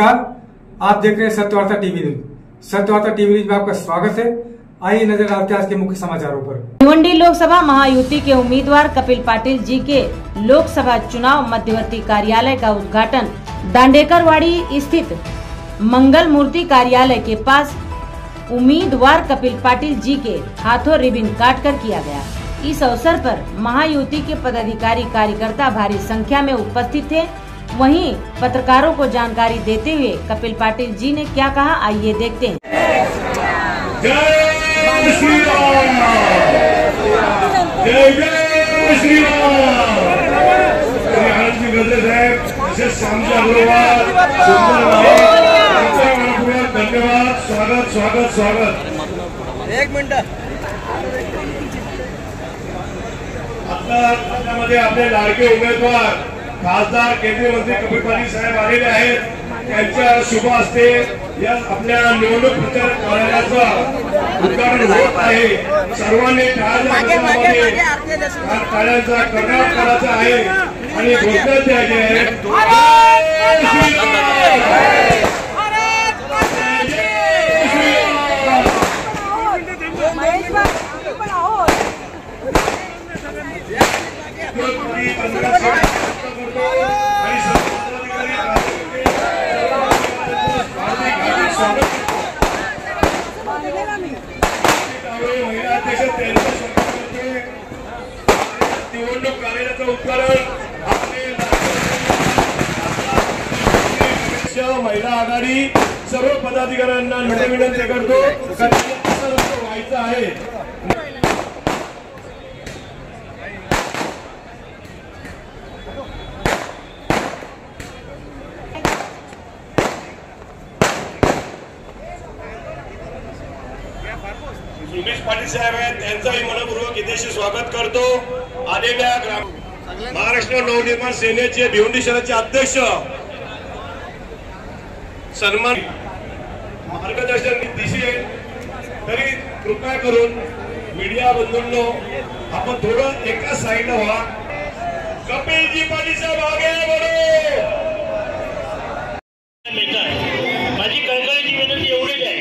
नमस्कार, आप देख रहे हैं Satyavarta TV news. Satyavarta TV news में आपका स्वागत है। आइए नजर डालते हैं आज के मुख्य समाचारों पर। भिवंडी लोकसभा महायुति के उम्मीदवार कपिल पाटिल जी के लोकसभा चुनाव मध्यवर्ती कार्यालय का उद्घाटन दांडेकरवाड़ी स्थित मंगल मूर्ति कार्यालय के पास उम्मीदवार कपिल पाटिल जी के हाथों रिबन काट कर किया गया। इस अवसर पर महायुति के पदाधिकारी कार्यकर्ता भारी संख्या में उपस्थित थे। वहीं पत्रकारों को जानकारी देते हुए कपिल पाटिल जी ने क्या कहा, आइए देखते हैं। जय श्री राम, जय जय श्री राम। धन्यवाद, स्वागत स्वागत स्वागत। एक मिनिट, आपल्यामध्ये आपले लाडके उमेदवार खासदार केंद्रीय मंत्री कपिल पाटील साहेब आलेले आहेत। त्यांच्या शुभ हस्ते या आपल्या निवडणूक प्रचार कार्यालयाचं उद्घाटन होत आहे। सर्वांनी टाळ्यांचा कर्नाटक करायचा आहे आणि घोषणा द्यायची आहे। निवडणूक कार्यालयाचं उद्घाटन महिला आघाडी सर्व पदाधिकाऱ्यांना विनंती करतो व्हायचं आहे। उमेश पाटील साहेब आहेत, त्यांचंही मनपूर्वक इथेशी स्वागत करतो। आलेल्या महाराष्ट्र नवनिर्माण सेनेचे भिवंडी शहराचे अध्यक्ष सन्मान मार्गदर्शन दिसेल तरी कृपया करून मीडिया बंधूंनो आपण थोडं एका साईडला व्हा। कपिलजी पाटील साहेब आगे बढ़ो। माझी कळकळीची विनंती एवढीच आहे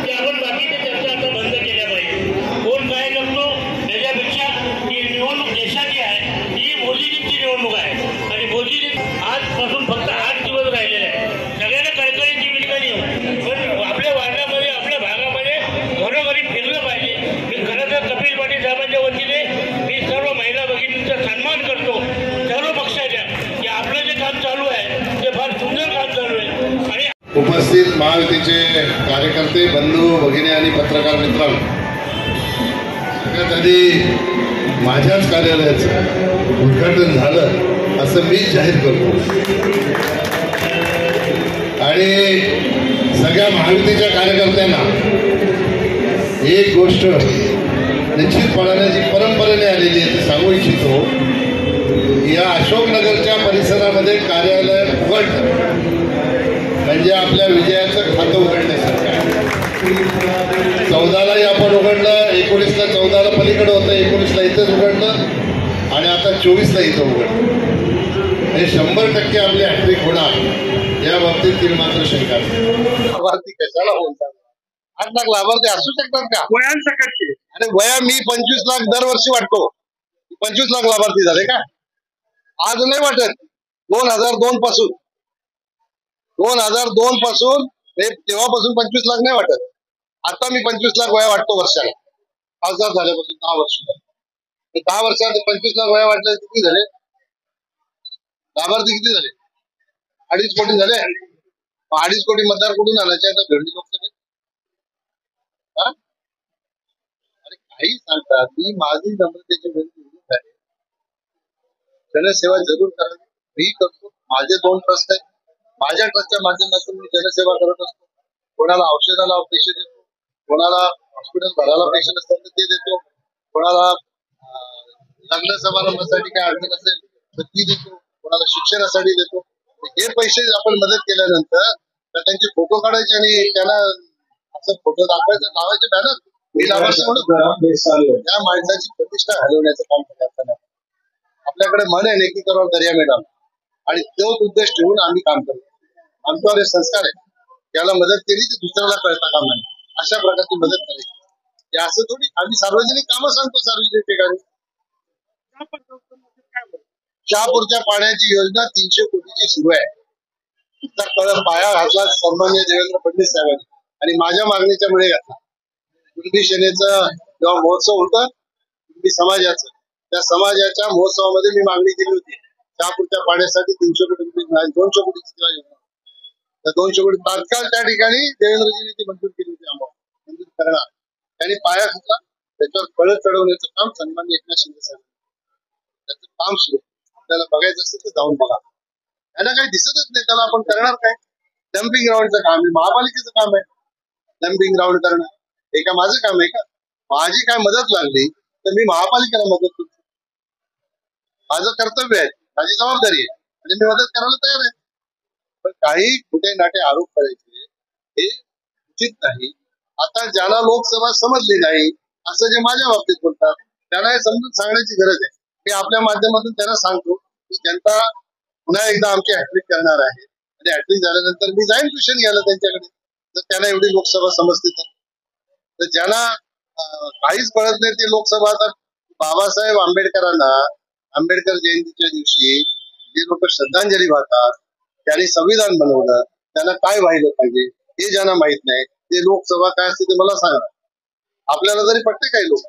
की आपण बाकीच्या चर्चा आता बंद केल्या पाहिजे। कोण काय करतो त्याच्यापेक्षा ही निवडणूक देशाची आहे, ही मोदीजींची निवडणूक आहे आणि मोदीजी आजपासून फक्त 8 दिवस राहिलेले आहे। सगळ्यांना कळकळीची विनंती आहे, पण आपल्या वार्डामध्ये आपल्या भागामध्ये घरोघरी फिरलं पाहिजे। मी खरं तर कपिल पाटील साहेबांच्या वतीने मी सर्व महिला भगिनींचा सन्मान करतो, सर्व पक्षाच्या, की आपलं जे काम चालू आहे ते फार सुंदर काम चालू आहे। आणि उपस्थित महायुतीचे कार्यकर्ते, बंधू भगिनी आणि पत्रकार मित्रांनो, सगळ्यात आधी माझ्याच कार्यालयाचं उद्घाटन झालं असं मीच जाहीर करतो आणि सगळ्या महायुतीच्या कार्यकर्त्यांना एक गोष्ट निश्चितपणाने जी परंपरेने आलेली आहे ते सांगू इच्छितो। या अशोकनगरच्या परिसरामध्ये कार्यालय उघडलं म्हणजे आपल्या विजयाचं खातं उघडण्यासारखं आहे। 14लाही आपण उघडलं, 19ला 14ला पलीकडे होतं, 19ला इथंच उघडलं आणि आता 24ला इथं उघडलं। हे 100% आपली हॅट्रिक होणार या बाबतीत ती मात्र शंका नाही। लाभार्थी कशाला बोलतात? 8 लाख लाभार्थी असू शकतात का वयांसकटचे? आणि वया मी 25 लाख दरवर्षी वाटतो, 25 लाख लाभार्थी झाले का? आज नाही वाटत, 2002 पासून 2002 पासून तेव्हापासून 25 लाख नाही वाटत। आता मी 25 लाख वया वाटतो वर्षाला, खासदार झाल्यापासून 10 वर्ष। 10 वर्षात 25 लाख वया वाटले, किती झाले लाभार्थी? किती झाले? 2.5 कोटी झाले। 2.5 कोटी मतदार कुठून आणायचे आता भिवंडी लोकसभेत? अरे काही सांगतात, मी माझी नम्रतेची विनंती आहे, जनसेवा जरूर करा। मी करतो, माझे 2 ट्रस्ट आहेत, माझ्या ट्रस्टच्या माध्यमातून मी जनसेवा करत असतो। कोणाला औषधाला पैसे देतो, कोणाला हॉस्पिटल भरायला पैसे नसतात ते देतो, कोणाला लग्न समारंभासाठी काय अडचण असेल तर ती देतो, कोणाला शिक्षणासाठी देतो। हे पैसे आपण मदत केल्यानंतर त्यांचे फोटो काढायचे आणि त्यांना असं फोटो दाखवायचं, लावायचे बॅनर, मी लाभार्थी म्हणून त्या माणसाची प्रतिष्ठा घालवण्याचं काम करताना आपल्याकडे मन आहे, नेकी करा दर्या मॅडम, आणि तोच उद्देश ठेवून आम्ही काम करतो। आमच्यावर हे संस्कार आहे. त्याला मदत केली तर दुसऱ्याला कळता कामा नये, अशा प्रकारची मदत करायची. हे असं थोडी आम्ही सार्वजनिक कामं सांगतो सार्वजनिक ठिकाणी. शहापूरच्या पाण्याची योजना 300 कोटीची सुरू आहे. तिचा पाया घातला सन्माननीय देवेंद्र फडणवीस साहेबांनी आणि माझ्या मागणीच्या मुळे घातला. कुणबी सेनेचा जेव्हा महोत्सव होता कुणबी समाजाचा, त्या समाजाच्या महोत्सवामध्ये मी मागणी केली होती शहापूरच्या पाण्यासाठी 300 कोटी 200 कोटीची योजना. त्या 200 कोटी तात्काळ त्या ठिकाणी देवेंद्रजींनी ती मंजूर केली होती. आम्हाला मंजूर करणार त्यांनी पाया घातला. त्याच्यावर कळत चढवण्याचं काम सन्माननीय एकनाथ शिंदे साहेब त्याचं काम सुरू. आपल्याला बघायचं असेल तर जाऊन बघा. त्यांना काही दिसतच नाही, त्याला आपण करणार काय? डम्पिंग ग्राउंडचं काम आहे, महापालिकेचं काम आहे डम्पिंग ग्राउंड करणं. हे का माझं काम आहे का? माझी काय मदत लागली तर मी महापालिकेला मदत करतो. माझं कर्तव्य आहे, माझी जबाबदारी आहे आणि मी मदत करायला तयार आहे. पण काही कुठे नाटे आरोप करायचे हे उचित नाही. आता ज्याला लोकसभा समजली नाही असं जे माझ्या बाबतीत बोलतात त्यांना हे समजून सांगण्याची गरज आहे. मी आपल्या माध्यमातून त्यांना सांगतो की जनता पुन्हा एकदा आमची हॅट्रिक करणार आहे आणि हॅट्रिक झाल्यानंतर मी जाईन ट्युशन घ्यायला त्यांच्याकडे. जर त्यांना एवढी लोकसभा समजते तर ज्यांना काहीच कळत नाही ते लोकसभा. आता बाबासाहेब आंबेडकरांना आंबेडकर जयंतीच्या दिवशी जे लोक श्रद्धांजली वाहतात, त्यांनी संविधान बनवलं, त्यांना काय व्हायला पाहिजे हे ज्यांना माहित नाही ते लोकसभा काय असते ते मला सांगा. आपल्याला जरी पटते काही लोक.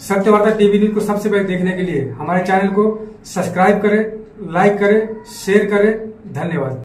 सत्य वार्ता टीवी न्यूज को सबसे पहले देखने के लिए हमारे चैनल को सब्सक्राइब करें, लाइक करें, शेयर करें। धन्यवाद।